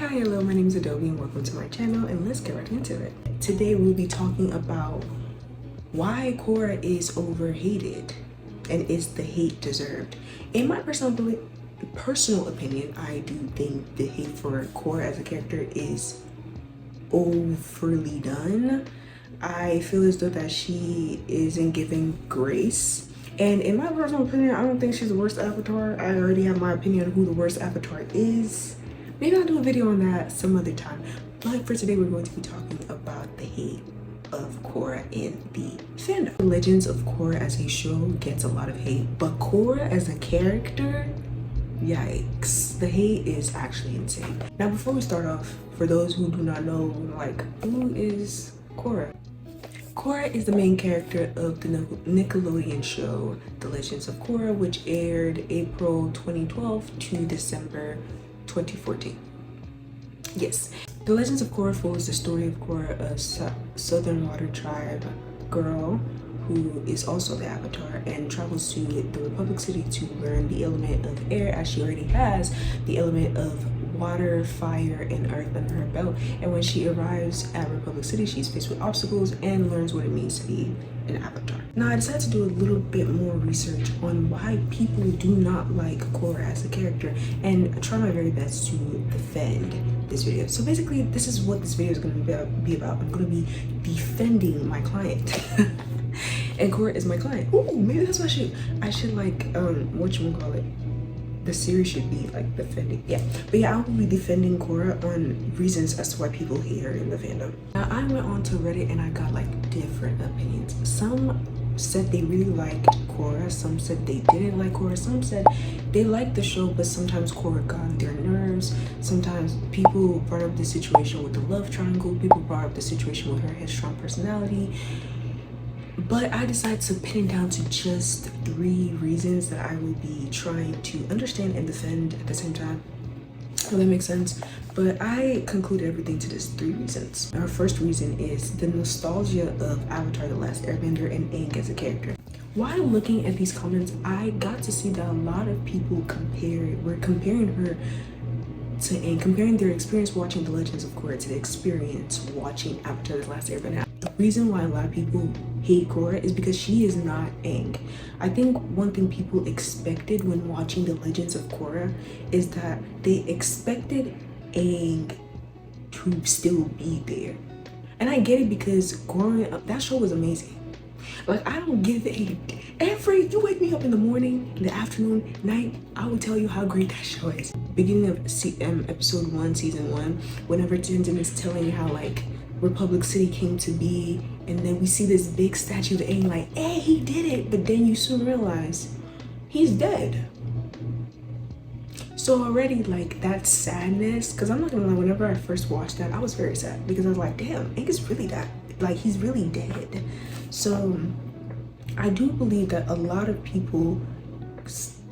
Hi, hello, my name is Adobe and welcome to my channel, and let's get right into it. Today we'll be talking about why Korra is overhated and is the hate deserved. In my personal opinion, I do think the hate for Korra as a character is overly done. I feel as though that she isn't giving grace. And in my personal opinion, I don't think she's the worst avatar. I already have my opinion on who the worst avatar is. Maybe I'll do a video on that some other time. But for today, we're going to be talking about the hate of Korra in the fandom. Legends of Korra as a show gets a lot of hate, but Korra as a character, yikes. The hate is actually insane. Now, before we start off, for those who do not know, like, who is Korra? Korra is the main character of the Nickelodeon show, The Legends of Korra, which aired April 2012 to December 2014. Yes, The Legends of Korra follows the story of Korra, a Southern Water Tribe girl who is also the Avatar and travels to the Republic City to learn the element of air, as she already has the element of water, fire, and earth under her belt. And when she arrives at Republic City, she's faced with obstacles and learns what it means to be an avatar. Now, I decided to do a little bit more research on why people do not like Korra as a character, and I try my very best to defend this video. So basically, this is what this video is going to be about. I'm going to be defending my client. And Korra is my client. Ooh, maybe that's what I should like, whatchamacallit, the series should be like defending. Yeah, but yeah, I will be defending Korra on reasons as to why people hate her in the fandom. Now, I went on to Reddit and I got like different opinions. Some said they really liked Korra, some said they didn't like Korra, some said they liked the show, but sometimes Korra got on their nerves. Sometimes people brought up the situation with the love triangle, people brought up the situation with her headstrong personality. But I decided to pin it down to just 3 reasons that I will be trying to understand and defend at the same time. If that makes sense. But I concluded everything to just 3 reasons. Our first reason is the nostalgia of Avatar: The Last Airbender and Aang as a character. While looking at these comments, I got to see that a lot of people were comparing her to Aang, comparing their experience watching The Legends of Korra to the experience watching Avatar: The Last Airbender. The reason why a lot of people hate Korra is because she is not Aang. I think one thing people expected when watching The Legends of Korra is that they expected Aang to still be there. And I get it, because growing up, that show was amazing. Like, I don't give it. You wake me up in the morning, in the afternoon, night, I will tell you how great that show is. Beginning of episode 1, season 1, whenever Tenzin is telling how like Republic City came to be, and then we see this big statue of Aang, like, hey, he did it, but then you soon realize he's dead. So already, like, that sadness, because I'm not gonna lie, whenever I first watched that, I was very sad, because I was like, damn, Aang is really that, like, he's really dead. So I do believe that a lot of people,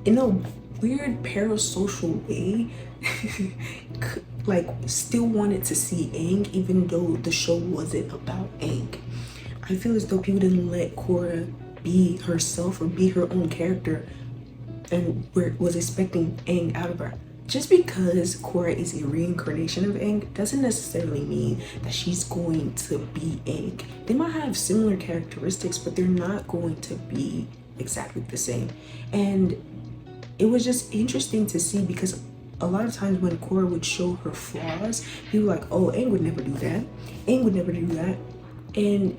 in a weird parasocial way, like, still wanted to see Aang, even though the show wasn't about Aang. I feel as though people didn't let Korra be herself or be her own character, and was expecting Aang out of her. Just because Korra is a reincarnation of Aang doesn't necessarily mean that she's going to be Aang. They might have similar characteristics, but they're not going to be exactly the same. And it was just interesting to see, because a lot of times when Korra would show her flaws, people were like, oh, Aang would never do that. Aang would never do that. And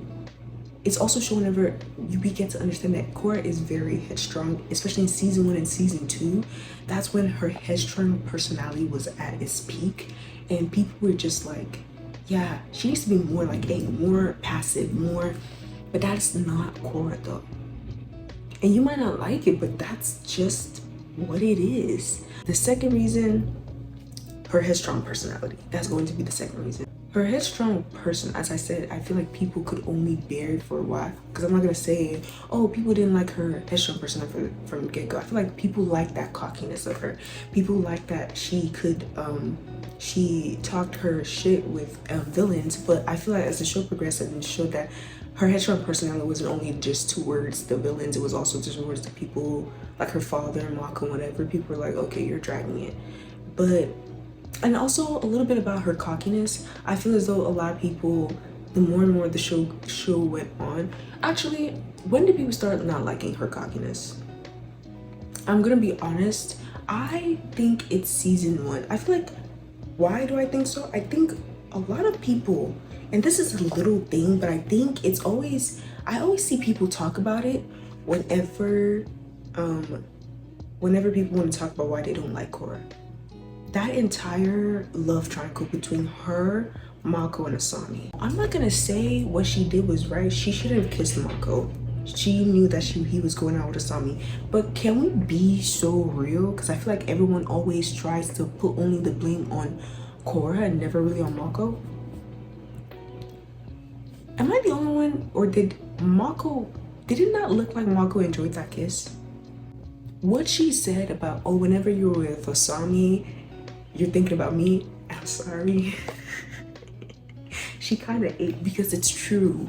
it's also shown whenever we get to understand that Korra is very headstrong, especially in season 1 and season 2. That's when her headstrong personality was at its peak. And people were just like, yeah, she needs to be more like Aang, more passive, more, but that's not Korra though. And you might not like it, but that's just what it is. The second reason, her headstrong personality. That's going to be the second reason. Her headstrong person, as I said, I feel like people could only bear it for a while. Because I'm not going to say, oh, people didn't like her headstrong person from the get-go. I feel like people like that cockiness of her. People like that she could, she talked her shit with villains. But I feel like as the show progressed and showed that her headstrong personality wasn't only just towards the villains, it was also just towards the people, like her father and Mako and whatever. People were like, okay, you're dragging it. But And also a little bit about her cockiness. I feel as though a lot of people, the more and more the show went on, actually, when did people start not liking her cockiness? I'm gonna be honest, I think it's season 1. I feel like, why do I think so? I think a lot of people, and this is a little thing, but I think it's always, I always see people talk about it whenever people want to talk about why they don't like Korra. That entire love triangle between her, Mako, and Asami. I'm not gonna say what she did was right. She shouldn't have kissed Mako. She knew that he was going out with Asami. But can we be so real? Because I feel like everyone always tries to put only the blame on Korra and never really on Mako. Am I the only one? Or did it not look like Mako enjoyed that kiss? What she said about, oh, whenever you're with Asami, you're thinking about me. I'm sorry. She kind of ate, because it's true.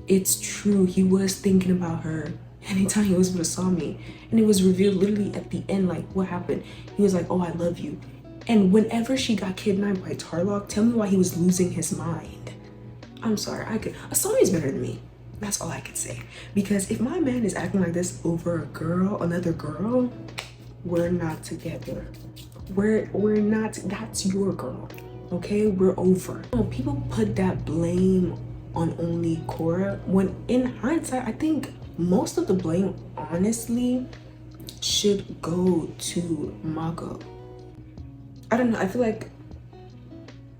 It's true. He was thinking about her anytime he was with Asami. And it was revealed literally at the end, like, what happened? He was like, oh, I love you. And whenever she got kidnapped by TLOK, tell me why he was losing his mind. I'm sorry. Asami's better than me. That's all I could say. Because if my man is acting like this over a girl, another girl, we're not together. We're not, that's your girl. Okay, we're over. People put that blame on only Korra, when in hindsight, I think most of the blame honestly should go to Mako. I don't know, I feel like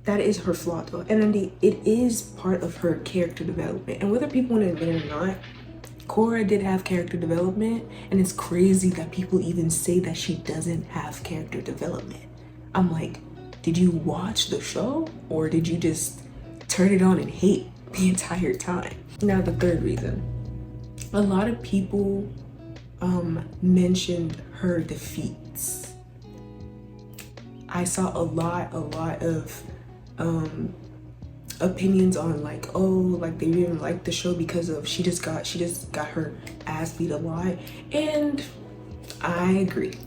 that is her flaw though, and it is part of her character development. And whether people want to admit it or not, Korra did have character development, and it's crazy that people even say that she doesn't have character development. I'm like, did you watch the show, or did you just turn it on and hate the entire time? Now, the third reason, a lot of people mentioned her defeats. I saw a lot of opinions on like, oh, like they didn't like the show because of she just got her ass beat a lot, and I agree.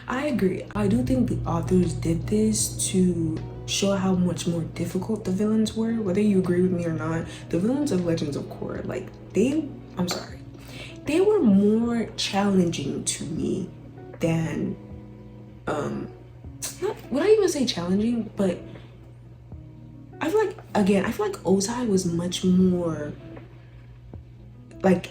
I agree. I do think the authors did this to show how much more difficult the villains were. Whether you agree with me or not, the villains of Legends of Korra, like I'm sorry, they were more challenging to me than would I even say challenging, but I feel like Ozai was much more like,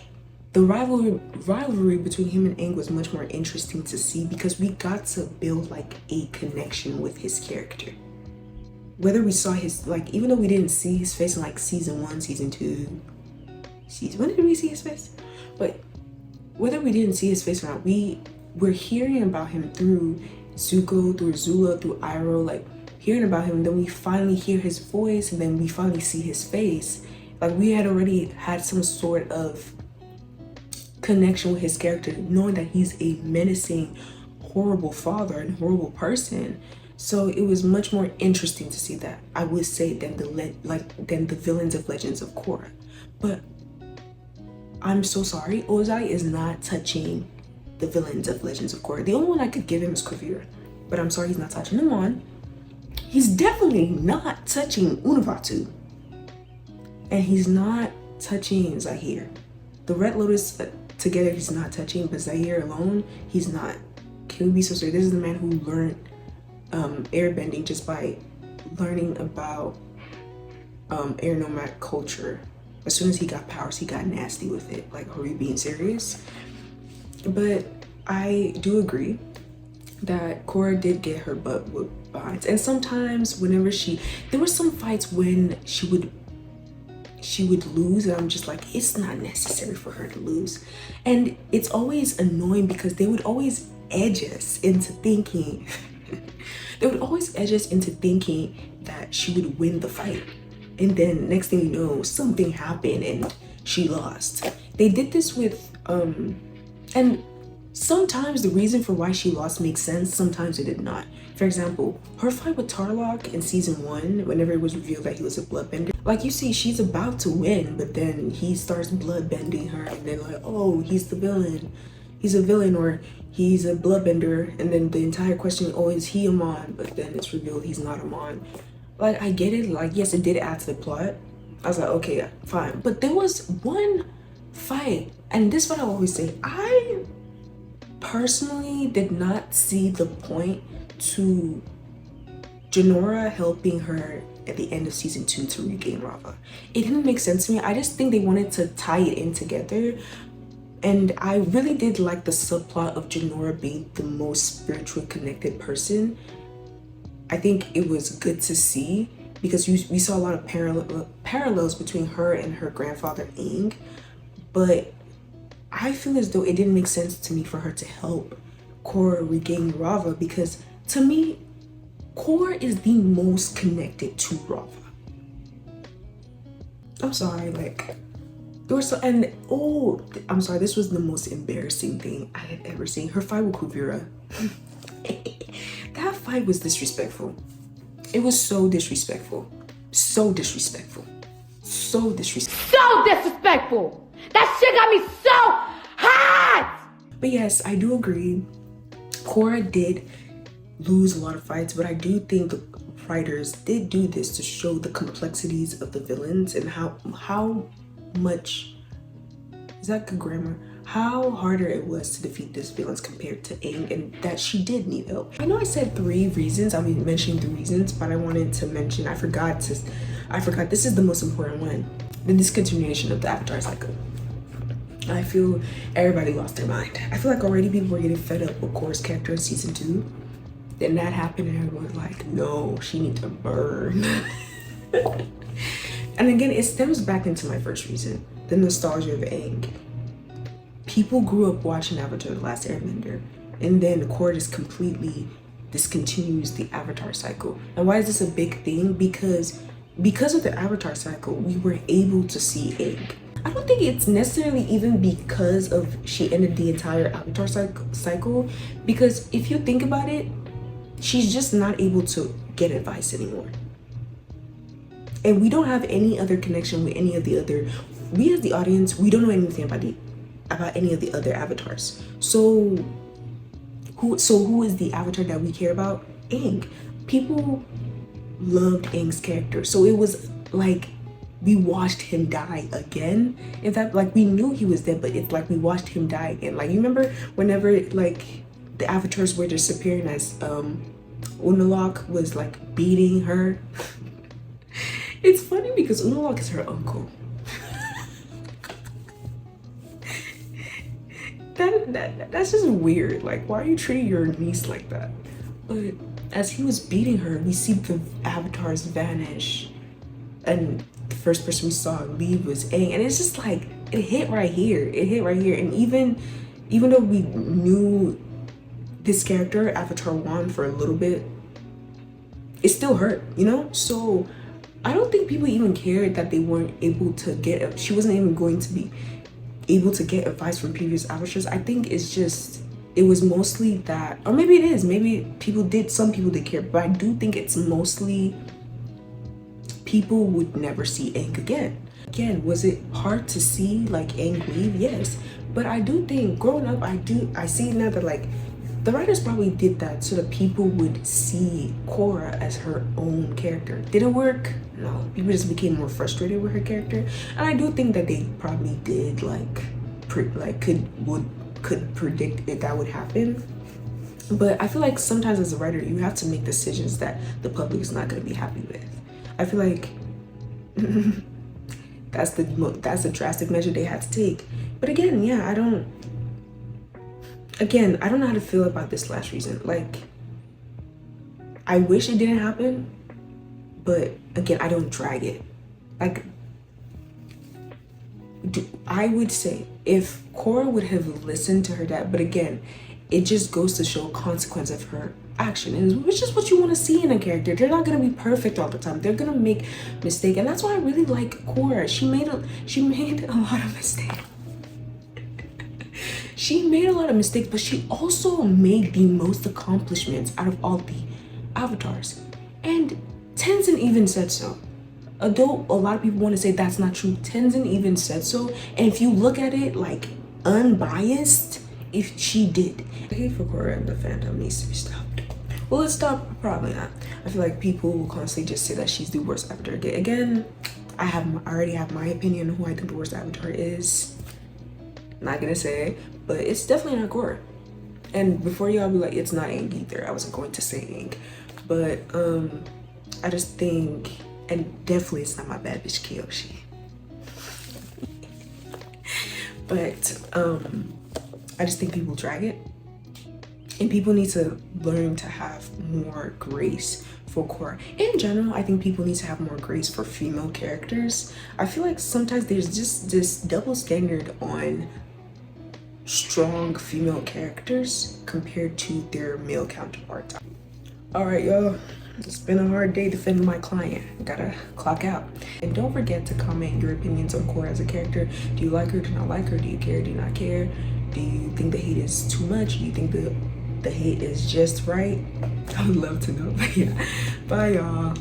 the rivalry between him and Aang was much more interesting to see, because we got to build like a connection with his character. Whether we saw his, like, even though we didn't see his face in like season 1, season 2, when did we see his face? But whether we didn't see his face or not, we're hearing about him through Zuko, through Zula, through Iroh, like hearing about him, and then we finally hear his voice, and then we finally see his face. Like, we had already had some sort of connection with his character, knowing that he's a menacing, horrible father and horrible person. So it was much more interesting to see that, I would say, than the villains of Legends of Korra. But I'm so sorry, Ozai is not touching the villains of Legends of Korra. The only one I could give him is Kuvira, but I'm sorry, he's not touching them on. He's definitely not touching Unavatu, and he's not touching Zahir. The Red Lotus together he's not touching, but Zahir alone, he's not. Can we be so serious? This is the man who learned airbending just by learning about air nomad culture. As soon as he got powers, he got nasty with it. Like, are we being serious? But I do agree that Korra did get her butt whooped by it. And sometimes whenever there were some fights when she would lose, and I'm just like, it's not necessary for her to lose. And it's always annoying because they would always edge us into thinking that she would win the fight, and then next thing you know, something happened and she lost. They did this with and sometimes the reason for why she lost makes sense, sometimes it did not. For example, her fight with TLOK in season 1, whenever it was revealed that he was a bloodbender, like, you see she's about to win, but then he starts bloodbending her, and then like, oh, he's the villain. he's a villain or he's a bloodbender, and then the entire question, oh, is he a Mon? But then it's revealed he's not a Mon. Like, I get it, like, yes, it did add to the plot. I was like, okay, fine. But there was one fight, and this is what I always say, I personally did not see the point to Jinora helping her at the end of season 2 to regain Rava. It didn't make sense to me. I just think they wanted to tie it in together. And I really did like the subplot of Jinora being the most spiritually connected person. I think it was good to see because we saw a lot of parallels between her and her grandfather Aang. But I feel as though it didn't make sense to me for her to help Korra regain Rava, because to me, Korra is the most connected to Rava. I'm sorry, like, there was so, and oh, I'm sorry, this was the most embarrassing thing I had ever seen. Her fight with Kuvira. That fight was disrespectful. It was so disrespectful. So disrespectful. So disrespectful. So disrespectful! That shit got me so hot! But yes, I do agree. Korra did lose a lot of fights, but I do think the writers did do this to show the complexities of the villains and how much, is that good grammar? How harder it was to defeat these villains compared to Aang, and that she did need help. I know I said 3 reasons, I'll be mentioning 3 reasons, but I wanted to mention, I forgot, this is the most important one. The discontinuation of the Avatar cycle. I feel everybody lost their mind. I feel like already people were getting fed up with Korra's character in season 2. Then that happened and everyone was like, no, she needs to burn. And again, it stems back into my first reason, the nostalgia of Aang. People grew up watching Avatar: The Last Airbender, and then Korra just completely discontinues the Avatar cycle. And why is this a big thing? Because of the Avatar cycle, we were able to see Aang. I don't think it's necessarily even because of she ended the entire Avatar cycle, because if you think about it, she's just not able to get advice anymore. And we don't have any other connection with any of the other, we as the audience, we don't know anything about any of the other avatars. So who is the avatar that we care about? Aang. People loved Aang's character. So it was like we watched him die again. In fact, like we knew he was dead, but it's like we watched him die again. Like, you remember whenever like the avatars were disappearing as Unalaq was like beating her? It's funny because Unalaq is her uncle. That's just weird. Like, why are you treating your niece like that? But as he was beating her, we see the avatars vanish, and the first person we saw leave was Aang, and it's just like it hit right here. It hit right here. And even though we knew this character, Avatar 1, for a little bit, it still hurt, you know? So I don't think people even cared that they weren't able to get, she wasn't even going to be able to get advice from previous avatars. I think it's just, it was mostly that, or maybe it is, maybe some people did care, but I do think it's mostly people would never see Aang again. Again, was it hard to see like Aang leave? Yes, but I do think growing up, I see now that like the writers probably did that so that people would see Korra as her own character. Did it work? No. People just became more frustrated with her character. And I do think that they probably did could predict if that would happen. But I feel like sometimes as a writer, you have to make decisions that the public is not going to be happy with. I feel like that's the drastic measure they had to take. But again, yeah, I don't know how to feel about this last reason. Like, I wish it didn't happen, but again, I don't drag it. Like, I would say if Korra would have listened to her dad, but again, it just goes to show consequence of her action, and which is what you want to see in a character. They're not gonna be perfect all the time. They're gonna make mistakes, and that's why I really like Korra. She made a lot of mistakes. She made a lot of mistakes, but she also made the most accomplishments out of all the avatars. And Tenzin even said so. Although a lot of people want to say that's not true, Tenzin even said so. And if you look at it like unbiased, if she did. The hate for Korra and the fandom needs to be stopped. Will it stop? Probably not. I feel like people will constantly just say that she's the worst avatar. Again, I already have my opinion on who I think the worst avatar is. Not gonna say it, but it's definitely not Korra. And before y'all be like, it's not Aang either. I wasn't going to say Aang, but I just think, and definitely it's not my bad bitch Kyoshi. But I just think people drag it, and people need to learn to have more grace for Korra. In general, I think people need to have more grace for female characters. I feel like sometimes there's just this double standard on strong female characters compared to their male counterparts. All right, y'all. It's been a hard day defending my client. Gotta clock out. And don't forget to comment your opinions on Korra as a character. Do you like her? Do you not like her? Do you care? Do you not care? Do you think the hate is too much? Do you think the hate is just right? I would love to know. But yeah, bye y'all.